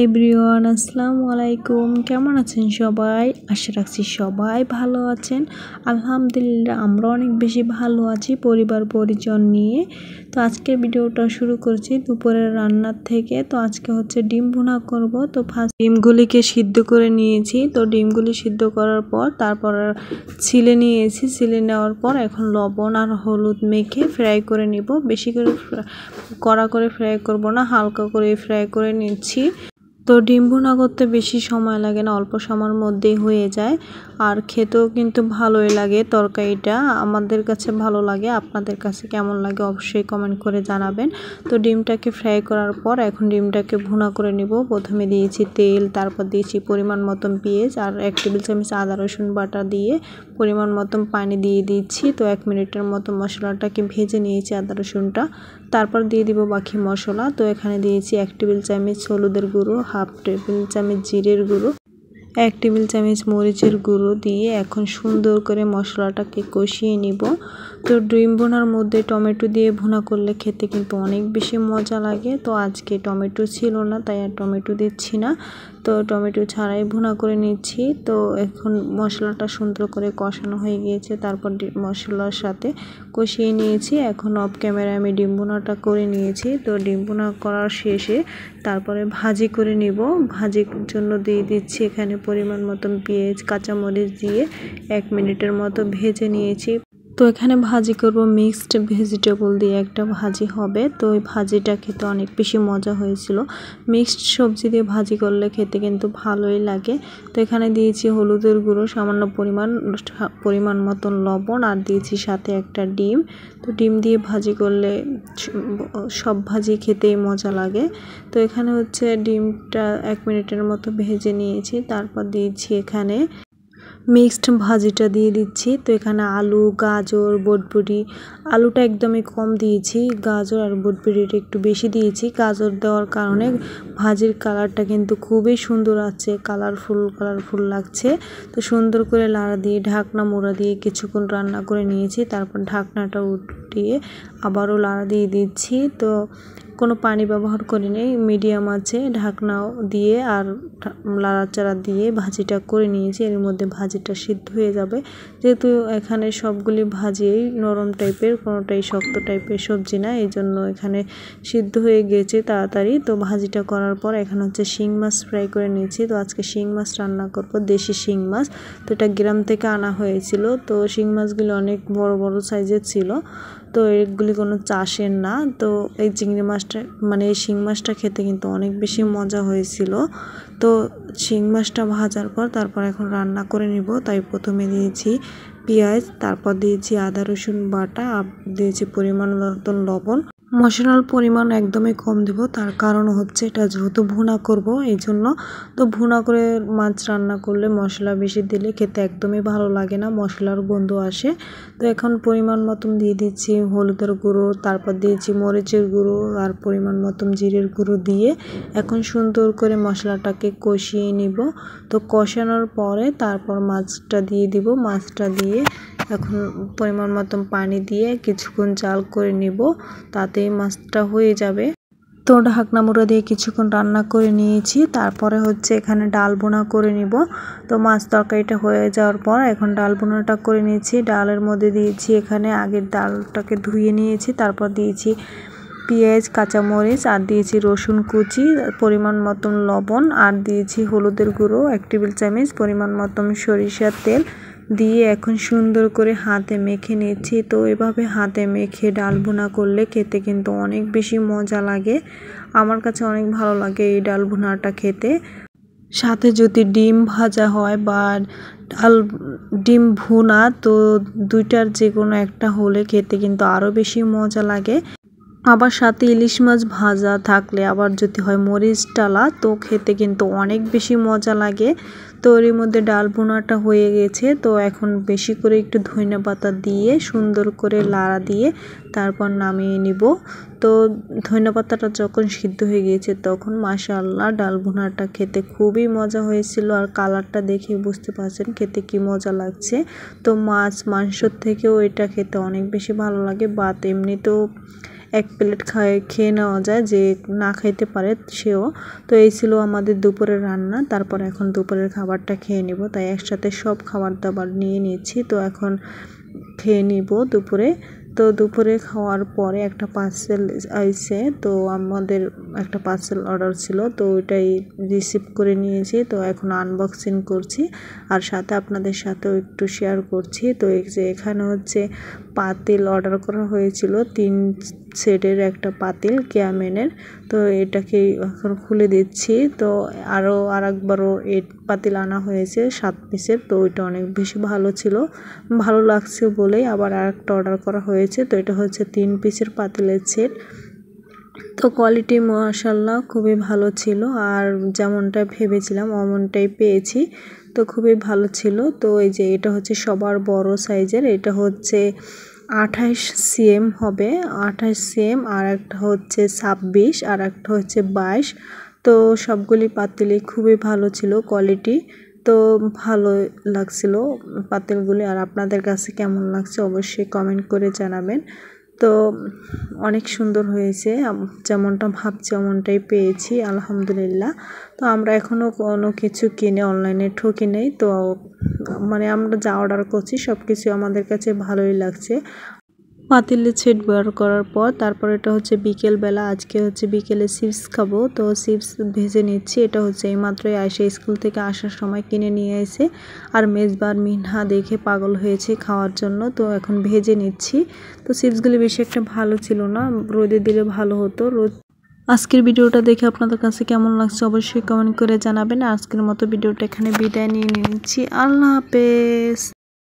Everyone, আসসালামু আলাইকুম। কেমন আছেন সবাই? আশা রাখছি সবাই ভালো আছেন। আলহামদুলিল্লাহ আমরা অনেক বেশি ভালো আছি পরিবার পরিজন নিয়ে। তো আজকের ভিডিওটা শুরু করছি দুপুরের রান্নার থেকে। তো আজকে হচ্ছে ডিম ভুনা করব। তো ফার্স্ট ডিমগুলিকে সিদ্ধ করে নিয়েছি। তো ডিমগুলি সিদ্ধ করার পর তারপর ছিলে নিয়েছি। ছিলে নেওয়ার পর এখন লবণ আর হলুদ মেখে ফ্রাই করে নিব। বেশি করে কড়া করে ফ্রাই করব না, হালকা করে ফ্রাই করে নিচ্ছি। তো ডিম ভুনা করতে বেশি সময় লাগে না, অল্প সময়ের মধ্যেই হয়ে যায়। আর খেতেও কিন্তু ভালোই লাগে। তরকারিটা আমাদের কাছে ভালো লাগে, আপনাদের কাছে কেমন লাগে অবশ্যই কমেন্ট করে জানাবেন। তো ডিমটাকে ফ্রাই করার পর এখন ডিমটাকে ভুনা করে নিব। প্রথমে দিয়েছি তেল, তারপর দিয়েছি পরিমাণ মতন পেঁয়াজ আর 1 টেবিল চামচ আদা রসুন বাটা দিয়ে পরিমাণ মতন পানি দিয়ে দিচ্ছি। তো 1 মিনিটের মতো মশলাটাকে ভেজে নিয়েছি আদা রসুনটা। তারপর দিয়ে দিব বাকি মশলা। তো এখানে দিয়েছি 1 টেবিল চামচ হলুদের গুঁড়ো, 1/2 টেবিল চামচ জিরের গুঁড়ো, 1 টেবিল চামচ মরিচের গুঁড়ো দিয়ে এখন সুন্দর করে মশলাটাকে কষিয়ে নিব। তো ডিম ভুনার মধ্যে টমেটো দিয়ে ভুনা করলে খেতে কিন্তু অনেক বেশি মজা লাগে। তো আজকে টমেটো ছিল না, তাই আর টমেটো দিচ্ছি না। তো টমেটো ছাড়াই ভুনা করে নিচ্ছি। তো এখন মশলাটা সুন্দর করে কষানো হয়ে গিয়েছে, তারপর মশলার সাথে কষিয়ে নিয়েছি। এখন অফ ক্যামেরায় আমি ডিম ভুনাটা করে নিয়েছি। তো ডিম ভুনা করার শেষে তারপরে ভাজি করে নিব। ভাজির জন্য দিয়ে দিচ্ছি এখানে পরিমাণ মতন পেঁয়াজ কাঁচামরিচ দিয়ে 1 মিনিটের মতো ভেজে নিয়েছি। তো এখানে ভাজি করব মিক্সড ভেজিটেবল দিয়ে একটা ভাজি হবে। তো ওই ভাজিটা খেতে অনেক বেশি মজা হয়েছিল। মিক্সড সবজি দিয়ে ভাজি করলে খেতে কিন্তু ভালোই লাগে। তো এখানে দিয়েছি হলুদের গুঁড়ো সামান্য পরিমাণ মতন লবণ আর দিয়েছি সাথে একটা ডিম। তো ডিম দিয়ে ভাজি করলে সব ভাজি খেতেই মজা লাগে। তো এখানে হচ্ছে ডিমটা 1 মিনিটের মতো ভেজে নিয়েছি। তারপর দিয়েছি এখানে মিক্সড ভাজিটা দিয়ে দিচ্ছি। তো এখানে আলু, গাজর, বটবটি, আলুটা একদমই কম দিয়েছি, গাজর আর বটবটিটা একটু বেশি দিয়েছি। গাজর দেওয়ার কারণে ভাজির কালারটা কিন্তু খুবই সুন্দর আছে, কালারফুল লাগছে। তো সুন্দর করে লাড়া দিয়ে ঢাকনা মোড়া দিয়ে কিছুক্ষণ রান্না করে নিয়েছি। তারপর ঢাকনাটা উঠিয়ে আবারও লাড়া দিয়ে দিচ্ছি। তো কোনো পানি ব্যবহার করি নেই, মিডিয়াম আছে ঢাকনাও দিয়ে আর লাড়াচাড়া দিয়ে ভাজিটা করে নিয়েছি। এর মধ্যে ভাজিটা সিদ্ধ হয়ে যাবে, যেহেতু এখানে সবগুলি ভাজিই নরম টাইপের, কোনোটাই শক্ত টাইপের সবজি না, এই জন্য এখানে সিদ্ধ হয়ে গিয়েছে তাড়াতাড়ি। তো ভাজিটা করার পর এখানে হচ্ছে শিং মাছ ফ্রাই করে নিয়েছি। তো আজকে শিং মাছ রান্না করব, দেশি শিং মাছ। তো এটা গ্রাম থেকে আনা হয়েছিল। তো শিং মাছগুলো অনেক বড় বড় সাইজের ছিল। তো এগুলি কোনো চাষের না। তো এই চিংড়ি মাছটা এই শিং মাছটা খেতে কিন্তু অনেক বেশি মজা হয়েছিল। তো শিং মাছটা ভাজার পর তারপর এখন রান্না করে নিব। তাই প্রথমে দিয়েছি পেঁয়াজ, তারপর দিয়েছি আদা রসুন বাটা, দিয়েছি পরিমাণ মতন লবণ। মশলার পরিমাণ একদমই কম দেব, তার কারণ হচ্ছে এটা যেহেতু ভুনা করব এই জন্য। তো ভুনা করে মাছ রান্না করলে মশলা বেশি দিলে খেতে একদমই ভালো লাগে না, মশলার গন্ধ আসে। তো এখন পরিমাণ মতন দিয়ে দিচ্ছি হলুদের গুঁড়ো, তারপর দিয়েছি মরিচের গুঁড়ো আর পরিমাণ মতন জিরের গুঁড়ো দিয়ে এখন সুন্দর করে মশলাটাকে কষিয়ে নিব। তো কষানোর পরে তারপর মাছটা দিয়ে দিব। মাছটা দিয়ে এখন পরিমাণ মতন পানি দিয়ে কিছুক্ষণ জাল করে নিব, তাতেই মাছটা হয়ে যাবে। তো ঢাকনা মুড়া দিয়ে কিছুক্ষণ রান্না করে নিয়েছি। তারপরে হচ্ছে এখানে ডাল বোনা করে নিব। তো মাছ তরকারিটা হয়ে যাওয়ার পর এখন ডাল বোনাটা করে নিয়েছি। ডালের মধ্যে দিয়েছি এখানে আগের ডালটাকে ধুয়ে নিয়েছি, তারপর দিয়েছি পেঁয়াজ কাঁচামরিচ আর দিয়েছি রসুন কুচি, পরিমাণ মতন লবণ আর দিয়েছি হলুদের গুঁড়ো 1 টেবিল চামচ, পরিমাণ মতন সরিষার তেল দিয়ে এখন সুন্দর করে হাতে মেখে নিচ্ছি। তো এভাবে হাতে মেখে ডাল ভুনা করলে খেতে কিন্তু অনেক বেশি মজা লাগে। আমার কাছে অনেক ভালো লাগে এই ডাল ভুনাটা খেতে। সাথে যদি ডিম ভাজা হয় বা ডিম ভুনা, তো দুইটার যে কোনো একটা হলে খেতে কিন্তু আরও বেশি মজা লাগে। আবার সাথে ইলিশ মাছ ভাজা থাকলে আবার যদি হয় মরিচ ডালা, তো খেতে কিন্তু অনেক বেশি মজা লাগে। তো এর মধ্যে ডাল ভুনাটা হয়ে গেছে। তো এখন বেশি করে একটু ধনেপাতা দিয়ে সুন্দর করে লাড়া দিয়ে তারপর নামিয়ে নিব। তো ধনেপাতাটা যখন সিদ্ধ হয়ে গিয়েছে তখন মাশাআল্লাহ ডাল ভুনাটা খেতে খুবই মজা হয়েছিল। আর কালারটা দেখে বুঝতে পারছেন খেতে কি মজা লাগছে। তো মাছ মাংসর থেকেও এটা খেতে অনেক বেশি ভালো লাগে। বা এমনিতেও এক প্লেট খেয়ে নেওয়া যায়, যে না খাইতে পারে সেও। তো এই ছিল আমাদের দুপুরের রান্না। তারপর এখন দুপুরের খাবারটা খেয়ে নিব, তাই একসাথে সব খাবার দাবার নিয়ে নিচ্ছি। তো এখন খেয়ে নিব দুপুরে। তো দুপুরে খাওয়ার পরে একটা পার্সেল আইছে, তো আমাদের একটা পার্সেল অর্ডার ছিল, তো ওইটাই রিসিভ করে নিয়েছি। তো এখন আনবক্সিং করছি আর সাথে আপনাদের সাথেও একটু শেয়ার করছি। তো এই যে এখানে হচ্ছে পাতিল অর্ডার করা হয়েছিল, 3 সেটের একটা পাতিল ক্যামেনের। তো এটাকে এখন খুলে দিচ্ছি। তো আরেকবারও এই পাতিল আনা হয়েছে 7 পিসের, তো ওইটা অনেক বেশি ভালো ছিল, ভালো লাগছে বলেই আবার আরেকটা অর্ডার করা হয়েছে। তো এটা হচ্ছে 3 পিসের পাতিলের সেট। তো কোয়ালিটি মাশাআল্লাহ খুবই ভালো ছিল, আর যেমনটা ভেবেছিলাম অমনটাই পেয়েছি। তো খুবই ভালো ছিল। তো এই যে এটা হচ্ছে সবার বড় সাইজের, এটা হচ্ছে 28 সিএম হবে, 28 সিএম, আর একটা হচ্ছে 26, আর একটা হচ্ছে 22। তো সবগুলি পাতিলই খুবই ভালো ছিল কোয়ালিটি। তো ভালো লাগছিল পাতিলগুলি। আর আপনাদের কাছে কেমন লাগছে অবশ্যই কমেন্ট করে জানাবেন। তো অনেক সুন্দর হয়েছে, যেমনটা ভাবছি অমনটাই পেয়েছি আলহামদুলিল্লাহ। তো আমরা এখনও কোনো কিছু কিনে অনলাইনে ঠকি নেই। তো মানে আমরা যা অর্ডার করছি সব কিছু আমাদের কাছে ভালোই লাগছে। পাতিলের সেট বের করার পর তারপর এটা হচ্ছে বিকেলবেলা, আজকে হচ্ছে বিকেলে চিপস খাবো। তো চিপস ভেজে নিচ্ছি। এটা হচ্ছে এইমাত্রই আয়শা স্কুল থেকে আসার সময় কিনে নিয়ে এসে, আর মেজবার মিনহা দেখে পাগল হয়েছে খাওয়ার জন্য। তো এখন ভেজে নিচ্ছি। তো চিপসগুলি বেশি একটা ভালো ছিল না, রোদে দিলে ভালো হতো। আজকের ভিডিওটা দেখে আপনাদের কাছে কেমন লাগছে অবশ্যই কমেন্ট করে জানাবেন। আজকের মতো ভিডিওটা এখানে বিদায় নিয়ে নিচ্ছি। আল্লাহ হাফেজ।